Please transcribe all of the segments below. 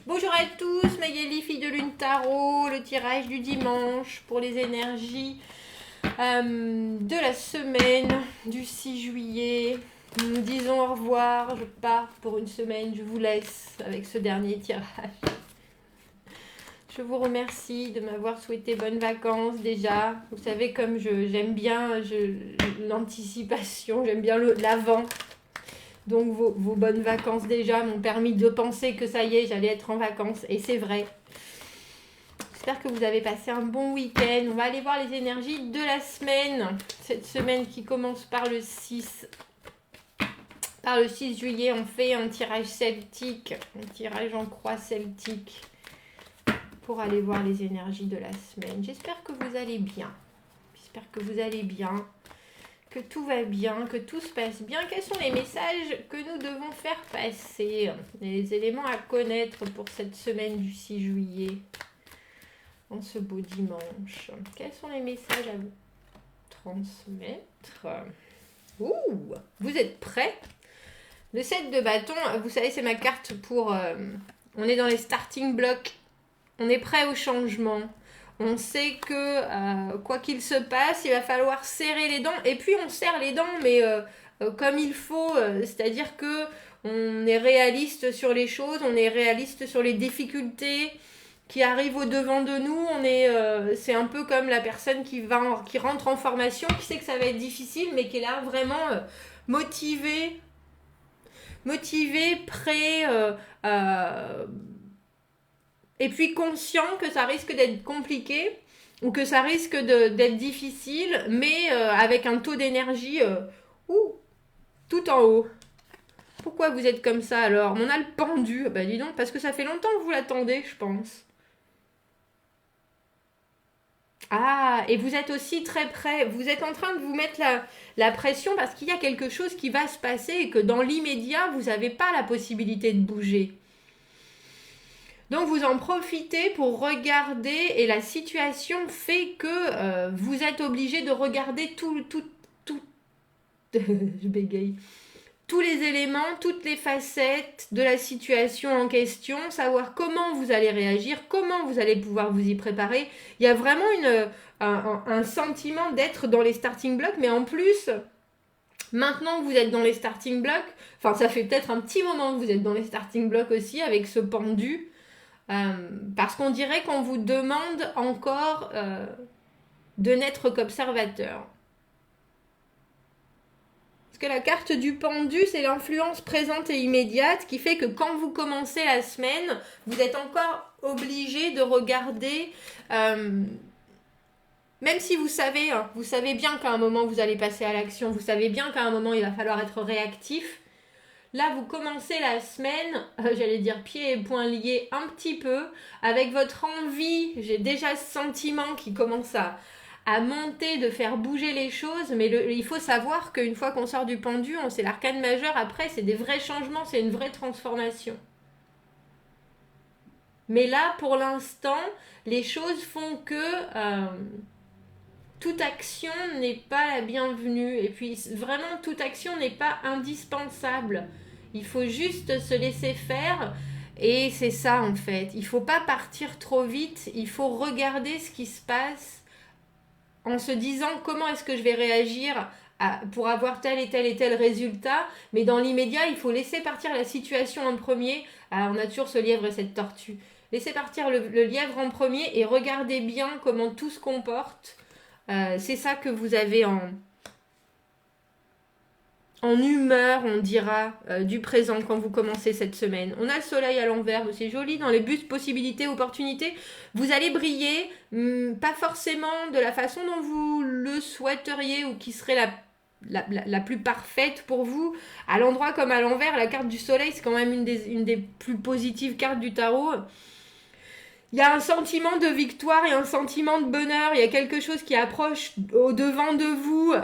Bonjour à tous, Magali, fille de lune tarot, le tirage du dimanche pour les énergies de la semaine du 6 juillet. Nous disons au revoir, je pars pour une semaine, je vous laisse avec ce dernier tirage. Je vous remercie de m'avoir souhaité bonnes vacances déjà. Vous savez comme j'aime bien l'anticipation, j'aime bien l'avant. Donc vos bonnes vacances déjà m'ont permis de penser que ça y est, j'allais être en vacances. Et c'est vrai. J'espère que vous avez passé un bon week-end. On va aller voir les énergies de la semaine. Cette semaine qui commence par le 6. Par le 6 juillet, on fait un tirage celtique. Un tirage en croix celtique. Pour aller voir les énergies de la semaine. J'espère que vous allez bien. J'espère que vous allez bien. Que tout va bien, que tout se passe bien. Quels sont les messages que nous devons faire passer? Les éléments à connaître pour cette semaine du 6 juillet, en ce beau dimanche. Quels sont les messages à vous transmettre? Ouh, vous êtes prêts? Le 7 de bâton, vous savez, c'est ma carte pour... on est dans les starting blocks. On est prêt au changement. On sait que quoi qu'il se passe, il va falloir serrer les dents. Et puis on serre les dents, mais comme il faut. C'est-à-dire que on est réaliste sur les choses, on est réaliste sur les difficultés qui arrivent au devant de nous. C'est un peu comme la personne qui rentre en formation, qui sait que ça va être difficile, mais qui est là vraiment motivée, prêt. Et puis conscient que ça risque d'être compliqué ou que ça risque d'être difficile, mais avec un taux d'énergie tout en haut. Pourquoi vous êtes comme ça alors? On a le pendu. Bah dis donc, parce que ça fait longtemps que vous l'attendez, je pense. Ah, et vous êtes aussi très près. Vous êtes en train de vous mettre la pression parce qu'il y a quelque chose qui va se passer et que dans l'immédiat, vous n'avez pas la possibilité de bouger. Donc vous en profitez pour regarder et la situation fait que vous êtes obligé de regarder je bégaye, tous les éléments, toutes les facettes de la situation en question, savoir comment vous allez réagir, comment vous allez pouvoir vous y préparer. Il y a vraiment un sentiment d'être dans les starting blocks, mais en plus, maintenant que vous êtes dans les starting blocks, enfin ça fait peut-être un petit moment que vous êtes dans les starting blocks aussi avec ce pendu, parce qu'on dirait qu'on vous demande encore de n'être qu'observateur. Parce que la carte du pendu, c'est l'influence présente et immédiate qui fait que quand vous commencez la semaine, vous êtes encore obligé de regarder, même si vous savez bien qu'à un moment vous allez passer à l'action, vous savez bien qu'à un moment il va falloir être réactif. Là, vous commencez la semaine, j'allais dire pieds et poings liés un petit peu, avec votre envie. J'ai déjà ce sentiment qui commence à monter, de faire bouger les choses. Mais il faut savoir qu'une fois qu'on sort du pendu, c'est l'arcane majeur. Après, c'est des vrais changements, c'est une vraie transformation. Mais là, pour l'instant, les choses font que... toute action n'est pas la bienvenue. Et puis, vraiment, toute action n'est pas indispensable. Il faut juste se laisser faire. Et c'est ça, en fait. Il ne faut pas partir trop vite. Il faut regarder ce qui se passe en se disant comment est-ce que je vais réagir pour avoir tel et tel résultat. Mais dans l'immédiat, il faut laisser partir la situation en premier. Alors, on a toujours ce lièvre et cette tortue. Laissez partir le lièvre en premier et regardez bien comment tout se comporte. C'est ça que vous avez en humeur, on dira, du présent quand vous commencez cette semaine. On a le soleil à l'envers, c'est joli, dans les buts, possibilités, opportunités. Vous allez briller, pas forcément de la façon dont vous le souhaiteriez ou qui serait la plus parfaite pour vous. À l'endroit comme à l'envers, la carte du soleil, c'est quand même une des plus positives cartes du tarot. Il y a un sentiment de victoire et un sentiment de bonheur. Il y a quelque chose qui approche au devant de vous.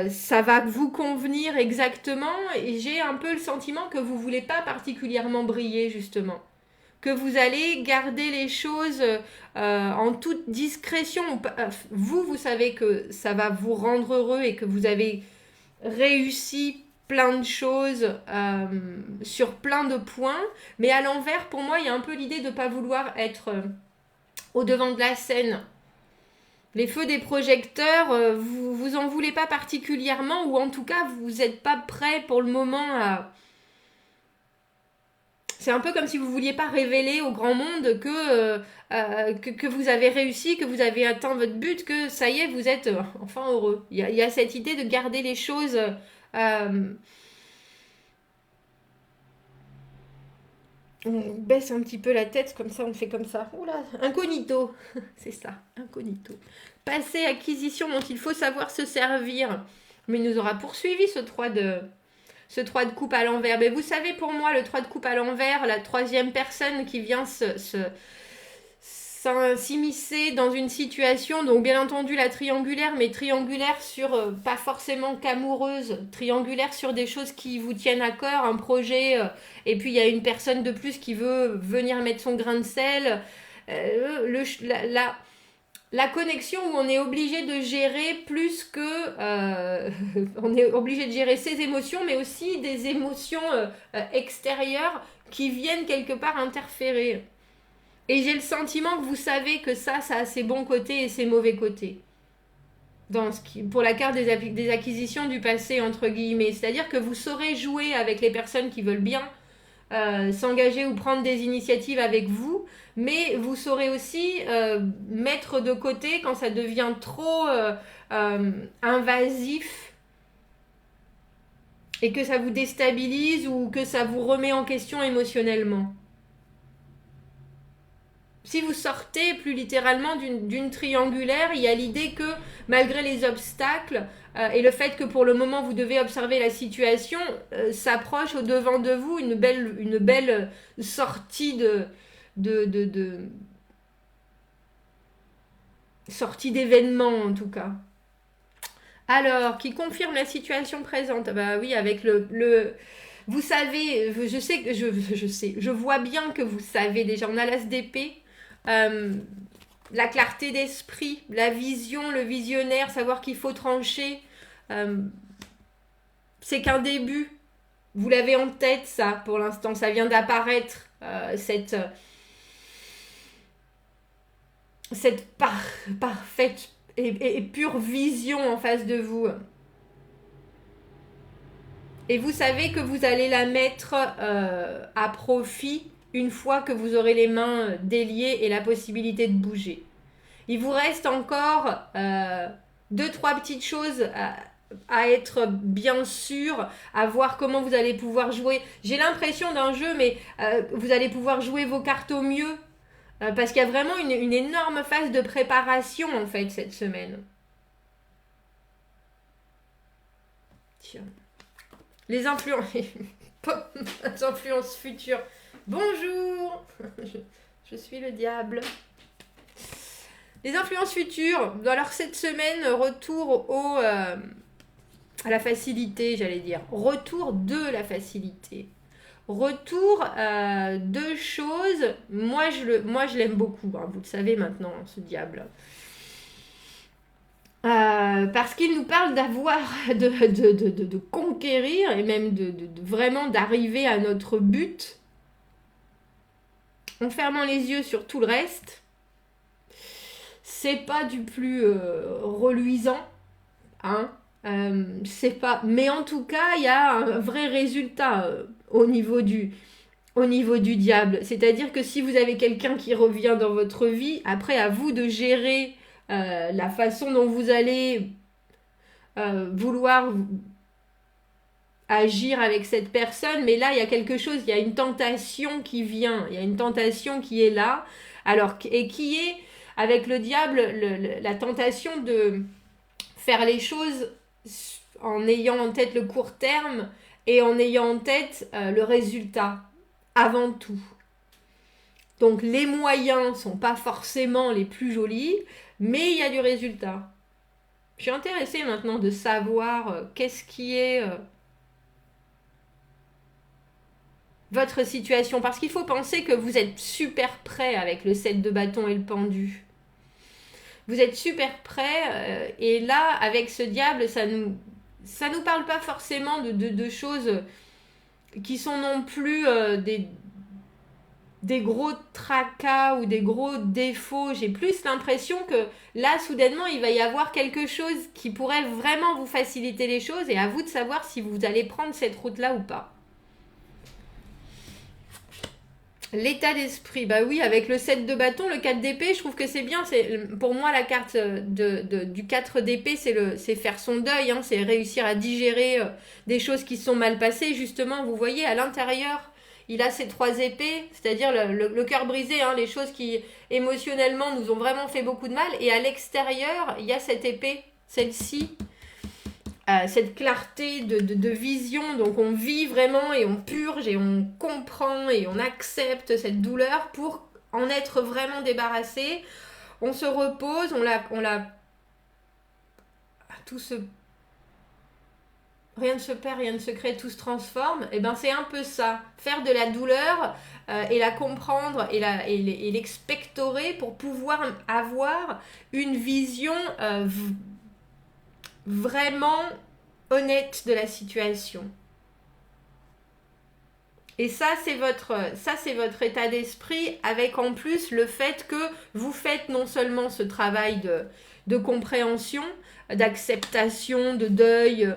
Ça va vous convenir exactement. Et j'ai un peu le sentiment que vous ne voulez pas particulièrement briller, justement. Que vous allez garder les choses en toute discrétion. Vous savez que ça va vous rendre heureux et que vous avez réussi plein de choses, sur plein de points. Mais à l'envers, pour moi, il y a un peu l'idée de ne pas vouloir être au devant de la scène. Les feux des projecteurs, vous en voulez pas particulièrement, ou en tout cas, vous n'êtes pas prêt pour le moment à... C'est un peu comme si vous ne vouliez pas révéler au grand monde que vous avez réussi, que vous avez atteint votre but, que ça y est, vous êtes enfin heureux. Il y a cette idée de garder les choses... on baisse un petit peu la tête, comme ça, on fait comme ça. Oula, incognito. C'est ça, incognito. Passé, acquisition dont il faut savoir se servir. Mais il nous aura poursuivi ce 3 de coupe à l'envers. Mais vous savez, pour moi, le 3 de coupe à l'envers, la troisième personne qui vient s'immiscer dans une situation, donc bien entendu la triangulaire, mais triangulaire sur, pas forcément qu'amoureuse, triangulaire sur des choses qui vous tiennent à cœur, un projet, et puis il y a une personne de plus qui veut venir mettre son grain de sel, la connexion où on est obligé de gérer plus que... on est obligé de gérer ses émotions, mais aussi des émotions extérieures qui viennent quelque part interférer. Et j'ai le sentiment que vous savez que ça a ses bons côtés et ses mauvais côtés. Pour la carte des acquisitions du passé, entre guillemets. C'est-à-dire que vous saurez jouer avec les personnes qui veulent bien s'engager ou prendre des initiatives avec vous, mais vous saurez aussi mettre de côté quand ça devient trop invasif et que ça vous déstabilise ou que ça vous remet en question émotionnellement. Si vous sortez plus littéralement d'une triangulaire, il y a l'idée que malgré les obstacles et le fait que pour le moment vous devez observer la situation, s'approche au devant de vous une belle sortie sortie d'événements en tout cas. Alors, qui confirme la situation présente? Bah oui, avec vous savez, je vois bien que vous savez déjà, on a l'as d'épée. La clarté d'esprit, la vision, le visionnaire, savoir qu'il faut trancher, c'est qu'un début. Vous l'avez en tête, ça, pour l'instant. Ça vient d'apparaître, cette parfaite et pure vision en face de vous. Et vous savez que vous allez la mettre à profit une fois que vous aurez les mains déliées et la possibilité de bouger. Il vous reste encore 2-3 petites choses à être bien sûr, à voir comment vous allez pouvoir jouer. J'ai l'impression d'un jeu, mais vous allez pouvoir jouer vos cartes au mieux. Parce qu'il y a vraiment une énorme phase de préparation en fait cette semaine. Tiens. Les influences futures. Bonjour, je suis le diable. Les influences futures. Alors cette semaine, retour à la facilité, j'allais dire. Retour de la facilité. Retour de choses. Moi, je l'aime beaucoup. Hein, vous le savez maintenant, ce diable. Parce qu'il nous parle de conquérir et même de vraiment d'arriver à notre but en fermant les yeux sur tout le reste. C'est pas du plus reluisant, hein. C'est pas, mais en tout cas il y a un vrai résultat au niveau du diable. C'est-à-dire que si vous avez quelqu'un qui revient dans votre vie, après à vous de gérer la façon dont vous allez vouloir agir avec cette personne, mais là il y a quelque chose, il y a une tentation qui vient, il y a une tentation qui est là, alors et qui est avec le diable la tentation de faire les choses en ayant en tête le court terme et en ayant en tête le résultat avant tout. Donc les moyens sont pas forcément les plus jolis, mais il y a du résultat. Je suis intéressée maintenant de savoir qu'est-ce qui est votre situation. Parce qu'il faut penser que vous êtes super prêt avec le 7 de bâton et le pendu. Vous êtes super prêt et là, avec ce diable, ça nous parle pas forcément de choses qui sont non plus des gros tracas ou des gros défauts. J'ai plus l'impression que là, soudainement, il va y avoir quelque chose qui pourrait vraiment vous faciliter les choses et à vous de savoir si vous allez prendre cette route-là ou pas. L'état d'esprit, bah oui, avec le 7 de bâton, le 4 d'épée, je trouve que c'est bien. Pour moi, la carte du 4 d'épée, c'est faire son deuil, hein, c'est réussir à digérer des choses qui sont mal passées. Justement, vous voyez, à l'intérieur, il a ses 3 épées, c'est-à-dire le cœur brisé, hein, les choses qui émotionnellement nous ont vraiment fait beaucoup de mal. Et à l'extérieur, il y a cette épée, celle-ci, cette clarté de vision. Donc on vit vraiment et on purge et on comprend et on accepte cette douleur pour en être vraiment débarrassé. On se repose, tout se... Rien ne se perd, rien ne se crée, tout se transforme. Et ben c'est un peu ça. Faire de la douleur et la comprendre et l'expectorer pour pouvoir avoir une vision vraiment honnête de la situation. Et ça, c'est votre état d'esprit, avec en plus le fait que vous faites non seulement ce travail de compréhension, d'acceptation, de deuil,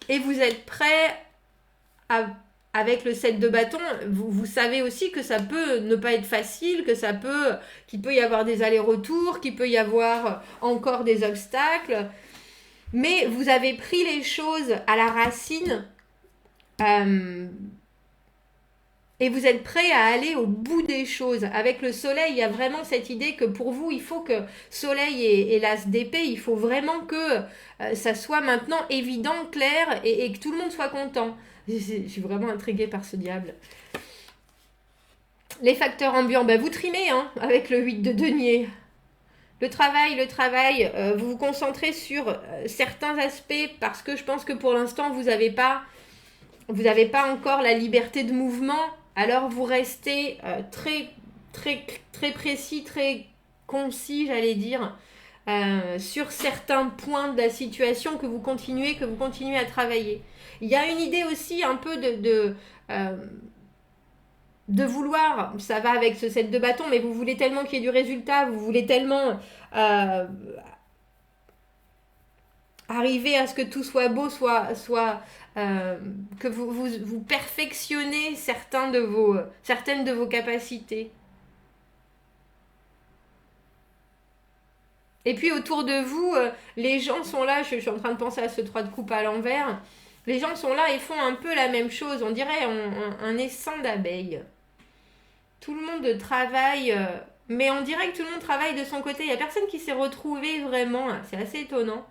et vous êtes prêt avec le 7 de bâton, vous savez aussi que ça peut ne pas être facile, qu'il peut y avoir des allers-retours, qu'il peut y avoir encore des obstacles, mais vous avez pris les choses à la racine et vous êtes prêt à aller au bout des choses. Avec le soleil, il y a vraiment cette idée que pour vous, il faut que soleil et l'as d'épée, il faut vraiment que ça soit maintenant évident, clair et que tout le monde soit content. Je suis vraiment intriguée par ce diable. Les facteurs ambiants, ben vous trimez hein, avec le 8 de denier. Le travail, vous vous concentrez sur certains aspects parce que je pense que pour l'instant, vous n'avez pas encore la liberté de mouvement. Alors vous restez très, très, très précis, très concis, j'allais dire, sur certains points de la situation que vous continuez à travailler. Il y a une idée aussi un peu de vouloir, ça va avec ce set de bâton, mais vous voulez tellement qu'il y ait du résultat, vous voulez tellement arriver à ce que tout soit beau, que vous perfectionnez certaines de vos capacités. Et puis autour de vous, les gens sont là, je suis en train de penser à ce 3 de coupe à l'envers, les gens sont là et font un peu la même chose, on dirait un essaim d'abeilles. Tout le monde travaille, mais on dirait que tout le monde travaille de son côté, il n'y a personne qui s'est retrouvé vraiment, c'est assez étonnant.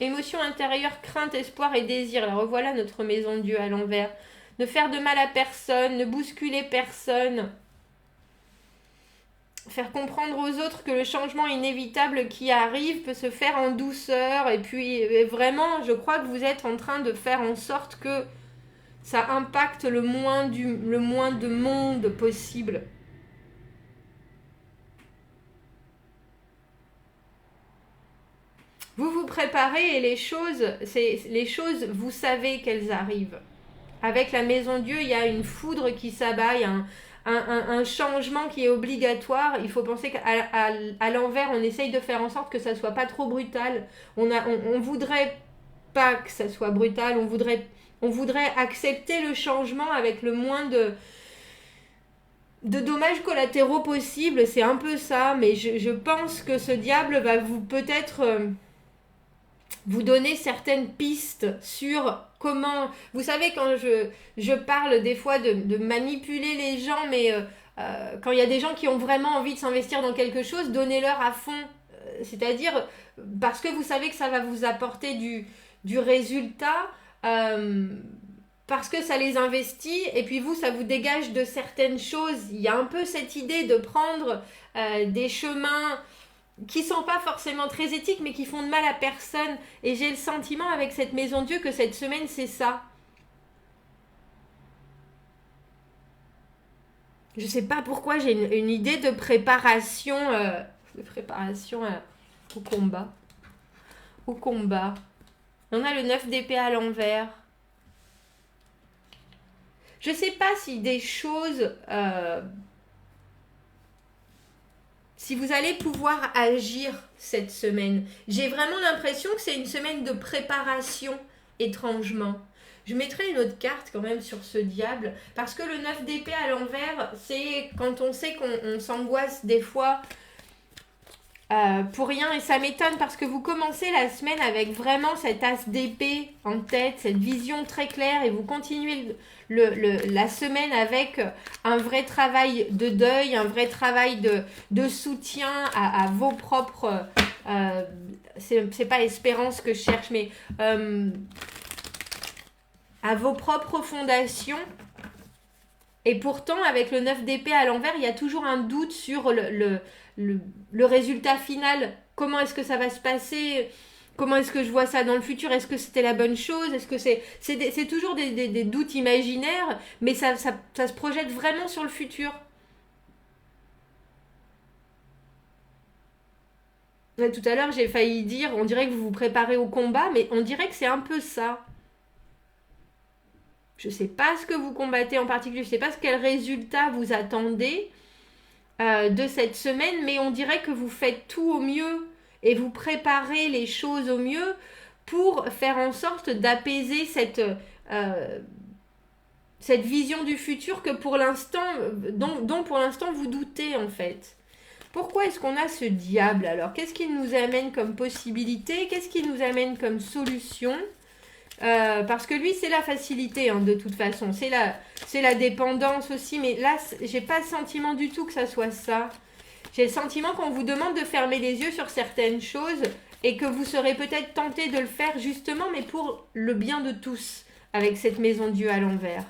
Émotion intérieure, crainte, espoir et désir. La revoilà notre maison de Dieu à l'envers. Ne faire de mal à personne, ne bousculer personne. Faire comprendre aux autres que le changement inévitable qui arrive peut se faire en douceur. Et puis vraiment, je crois que vous êtes en train de faire en sorte que ça impacte le moins de monde possible. Vous vous préparez et les choses, vous savez qu'elles arrivent. Avec la maison Dieu, il y a une foudre qui s'abat, il y a un changement qui est obligatoire. Il faut penser qu'à l'envers, on essaye de faire en sorte que ça soit pas trop brutal. On voudrait pas que ça soit brutal, on voudrait accepter le changement avec le moins de dommages collatéraux possibles. C'est un peu ça, mais je pense que ce diable va peut-être vous donner certaines pistes sur comment... Vous savez, quand je parle des fois de manipuler les gens, mais quand il y a des gens qui ont vraiment envie de s'investir dans quelque chose, donnez-leur à fond. C'est-à-dire, parce que vous savez que ça va vous apporter du résultat, parce que ça les investit, et puis vous, ça vous dégage de certaines choses. Il y a un peu cette idée de prendre des chemins qui sont pas forcément très éthiques, mais qui font de mal à personne. Et j'ai le sentiment avec cette maison Dieu que cette semaine, c'est ça. Je sais pas pourquoi j'ai une idée de préparation de préparation au combat. Au combat. On a le 9 d'épée à l'envers. Je ne sais pas si des choses... si vous allez pouvoir agir cette semaine. J'ai vraiment l'impression que c'est une semaine de préparation, étrangement. Je mettrai une autre carte quand même sur ce diable, parce que le 9 d'épée à l'envers, c'est quand on sait qu'on s'angoisse des fois pour rien. Et ça m'étonne parce que vous commencez la semaine avec vraiment cette as d'épée en tête, cette vision très claire, et vous continuez la semaine avec un vrai travail de deuil, un vrai travail de soutien à vos propres... c'est pas espérance que je cherche, mais... à vos propres fondations. Et pourtant, avec le 9 d'épée à l'envers, il y a toujours un doute sur le résultat final. Comment est-ce que ça va se passer? Comment est-ce que je vois ça dans le futur? Est-ce que c'était la bonne chose? Est-ce que c'est toujours des doutes imaginaires, mais ça se projette vraiment sur le futur. Tout à l'heure, j'ai failli dire, on dirait que vous vous préparez au combat, mais on dirait que c'est un peu ça. Je ne sais pas ce que vous combattez en particulier, je ne sais pas quel résultat vous attendez de cette semaine, mais on dirait que vous faites tout au mieux et vous préparez les choses au mieux pour faire en sorte d'apaiser cette vision du futur que pour l'instant, dont pour l'instant vous doutez en fait. Pourquoi est-ce qu'on a ce diable alors? Qu'est-ce qu'il nous amène comme possibilité? Qu'est-ce qu'il nous amène comme solution? Parce que lui, c'est la facilité, hein, de toute façon. C'est la dépendance aussi. Mais là, j'ai pas le sentiment du tout que ça soit ça. J'ai le sentiment qu'on vous demande de fermer les yeux sur certaines choses et que vous serez peut-être tenté de le faire justement, mais pour le bien de tous, avec cette maison Dieu à l'envers.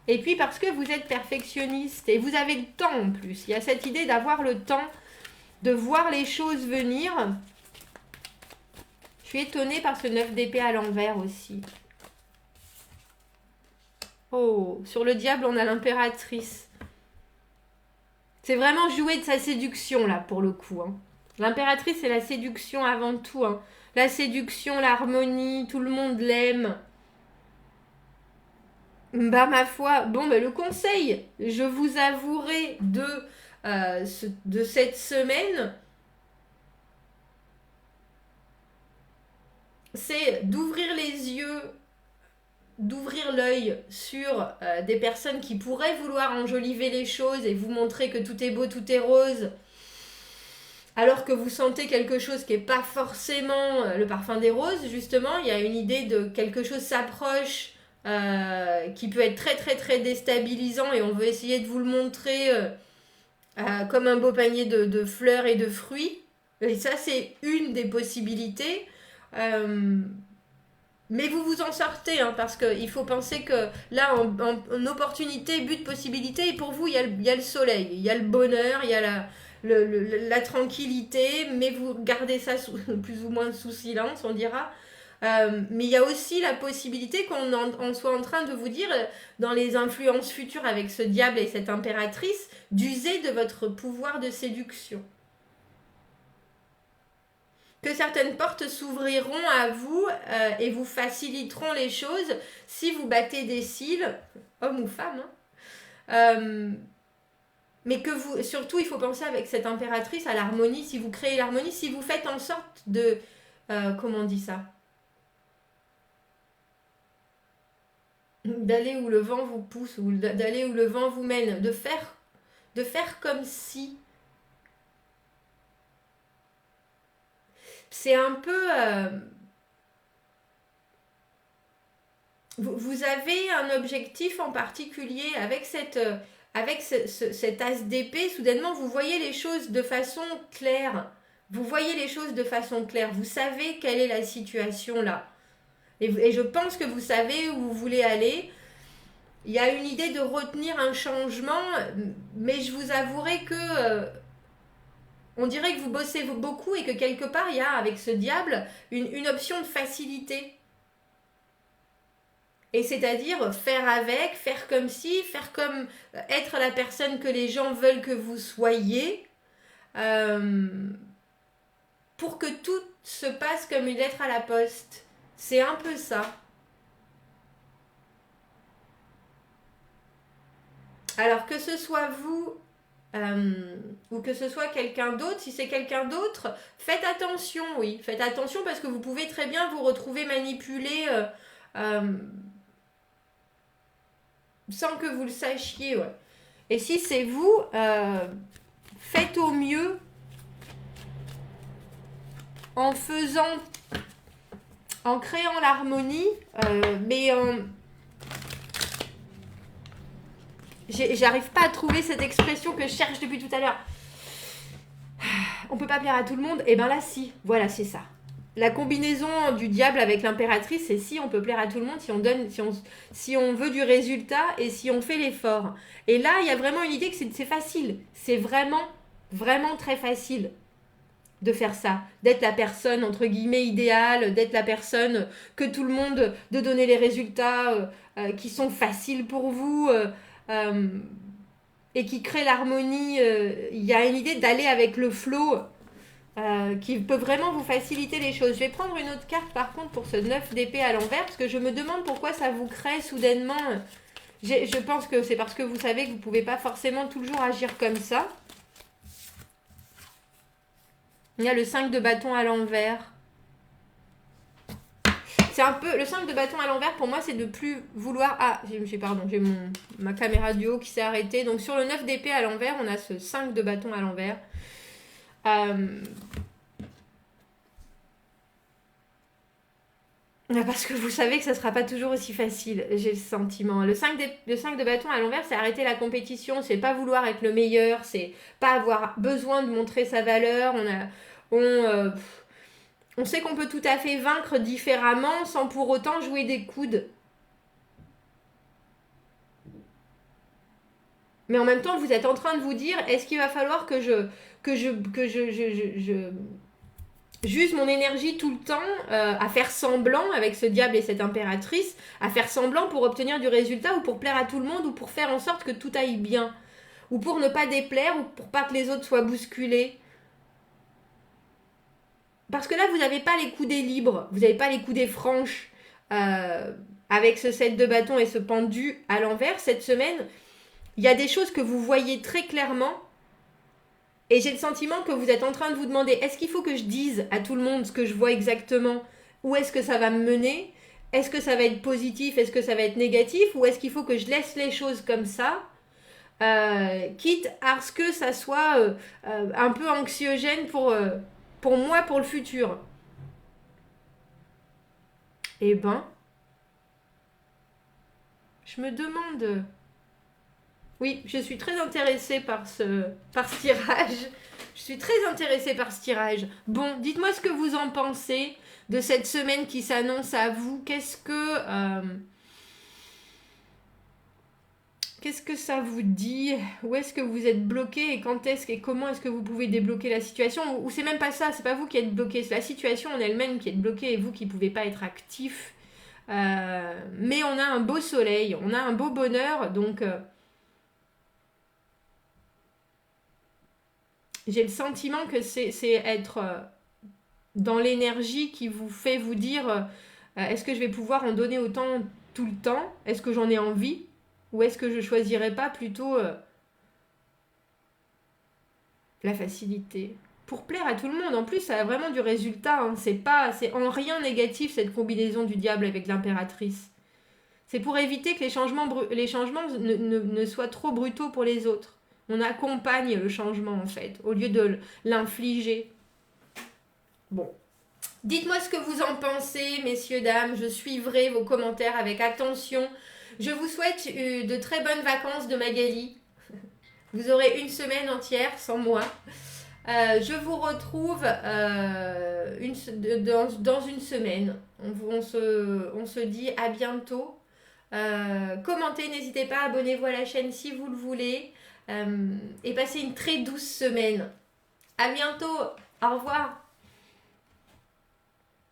Et puis parce que vous êtes perfectionniste et vous avez le temps en plus. Il y a cette idée d'avoir le temps de voir les choses venir. Je suis étonnée par ce 9 d'épée à l'envers aussi. Oh, sur le diable, on a l'impératrice. C'est vraiment jouer de sa séduction, là, pour le coup. Hein. L'impératrice, c'est la séduction avant tout. Hein. La séduction, l'harmonie, tout le monde l'aime. Bah, ma foi, bon, bah, le conseil, je vous avouerai de cette semaine... c'est d'ouvrir les yeux, d'ouvrir l'œil sur des personnes qui pourraient vouloir enjoliver les choses et vous montrer que tout est beau, tout est rose, alors que vous sentez quelque chose qui n'est pas forcément le parfum des roses, justement. Il y a une idée de quelque chose s'approche qui peut être très très très déstabilisant et on veut essayer de vous le montrer comme un beau panier de fleurs et de fruits. Et ça, c'est une des possibilités. Mais vous en sortez, hein, parce qu'il faut penser que là, en opportunité, but, possibilité, et pour vous, il y a le soleil, il y a le bonheur, il y a la tranquillité, mais vous gardez ça plus ou moins sous silence, on dira. Mais il y a aussi la possibilité qu'on soit en train de vous dire, dans les influences futures avec ce diable et cette impératrice, d'user de votre pouvoir de séduction. Que certaines portes s'ouvriront à vous et vous faciliteront les choses si vous battez des cils, homme ou femme. Hein. Mais que vous, surtout, il faut penser avec cette impératrice à l'harmonie. Si vous créez l'harmonie, si vous faites en sorte de... comment on dit ça? D'aller où le vent vous pousse, ou d'aller où le vent vous mène. De faire comme si... C'est un peu... vous avez un objectif en particulier avec cet as d'épée. Soudainement, vous voyez les choses de façon claire. Vous voyez les choses de façon claire. Vous savez quelle est la situation là. Et je pense que vous savez où vous voulez aller. Il y a une idée de retenir un changement, mais je vous avouerai que... on dirait que vous bossez beaucoup et que quelque part, il y a avec ce diable une option de facilité. Et c'est-à-dire faire avec, faire comme si, faire comme être la personne que les gens veulent que vous soyez, pour que tout se passe comme une lettre à la poste. C'est un peu ça. Alors que ce soit vous ou que ce soit quelqu'un d'autre, si c'est quelqu'un d'autre, faites attention, oui. Faites attention parce que vous pouvez très bien vous retrouver manipulé sans que vous le sachiez. Ouais. Et si c'est vous, faites au mieux en faisant, en créant l'harmonie, mais j'arrive pas à trouver cette expression que je cherche depuis tout à l'heure. On peut pas plaire à tout le monde. Et ben là, si. Voilà, c'est ça. La combinaison du diable avec l'impératrice, c'est si on peut plaire à tout le monde, si on veut du résultat et si on fait l'effort. Et là, il y a vraiment une idée que c'est facile. C'est vraiment, vraiment très facile de faire ça. D'être la personne, entre guillemets, idéale, d'être la personne que tout le monde, de donner les résultats qui sont faciles pour vous et qui créent l'harmonie. Il y a une idée d'aller avec le flow qui peut vraiment vous faciliter les choses. Je vais prendre une autre carte par contre pour ce 9 d'épée à l'envers parce que je me demande pourquoi ça vous crée soudainement. Je pense que c'est parce que vous savez que vous ne pouvez pas forcément toujours agir comme ça. Il y a le 5 de bâton à l'envers. C'est un peu... Le 5 de bâton à l'envers, pour moi, c'est de plus vouloir... Ah, j'ai ma caméra du haut qui s'est arrêtée. Donc, sur le 9 d'épée à l'envers, on a ce 5 de bâton à l'envers. Parce que vous savez que ça ne sera pas toujours aussi facile, j'ai le sentiment. Le 5 de bâton à l'envers, c'est arrêter la compétition, c'est pas vouloir être le meilleur, c'est pas avoir besoin de montrer sa valeur. On sait qu'on peut tout à fait vaincre différemment sans pour autant jouer des coudes. Mais en même temps, vous êtes en train de vous dire, est-ce qu'il va falloir que j'use mon énergie tout le temps à faire semblant avec ce diable et cette impératrice, à faire semblant pour obtenir du résultat ou pour plaire à tout le monde ou pour faire en sorte que tout aille bien ou pour ne pas déplaire ou pour pas que les autres soient bousculés. Parce que là, vous n'avez pas les coudées libres, vous n'avez pas les coudées franches avec ce 7 de bâton et ce pendu à l'envers. Cette semaine, il y a des choses que vous voyez très clairement et j'ai le sentiment que vous êtes en train de vous demander est-ce qu'il faut que je dise à tout le monde ce que je vois exactement? Où est-ce que ça va me mener? Est-ce que ça va être positif? Est-ce que ça va être négatif? Ou est-ce qu'il faut que je laisse les choses comme ça quitte à ce que ça soit un peu anxiogène pour moi, pour le futur? Eh ben, je me demande... Oui, je suis très intéressée par ce tirage. Je suis très intéressée par ce tirage. Bon, dites-moi ce que vous en pensez de cette semaine qui s'annonce à vous. Qu'est-ce que ça vous dit? Où est-ce que vous êtes bloqué et quand est-ce et comment est-ce que vous pouvez débloquer la situation? Ou c'est même pas ça, c'est pas vous qui êtes bloqué, c'est la situation en elle-même qui est bloquée et vous qui pouvez pas être actif. Mais on a un beau soleil, on a un beau bonheur, donc... j'ai le sentiment que c'est être dans l'énergie qui vous fait vous dire est-ce que je vais pouvoir en donner autant tout le temps? Est-ce que j'en ai envie? Ou est-ce que je choisirais pas plutôt la facilité? Pour plaire à tout le monde. En plus, ça a vraiment du résultat. Hein. C'est en rien négatif cette combinaison du diable avec l'impératrice. C'est pour éviter que les changements ne soient trop brutaux pour les autres. On accompagne le changement, en fait, au lieu de l'infliger. Bon. Dites-moi ce que vous en pensez, messieurs, dames. Je suivrai vos commentaires avec attention. Je vous souhaite de très bonnes vacances de Magali. Vous aurez une semaine entière sans moi. Je vous retrouve dans une semaine. On se dit à bientôt. Commentez, n'hésitez pas, abonnez-vous à la chaîne si vous le voulez. Et passez une très douce semaine. À bientôt. Au revoir.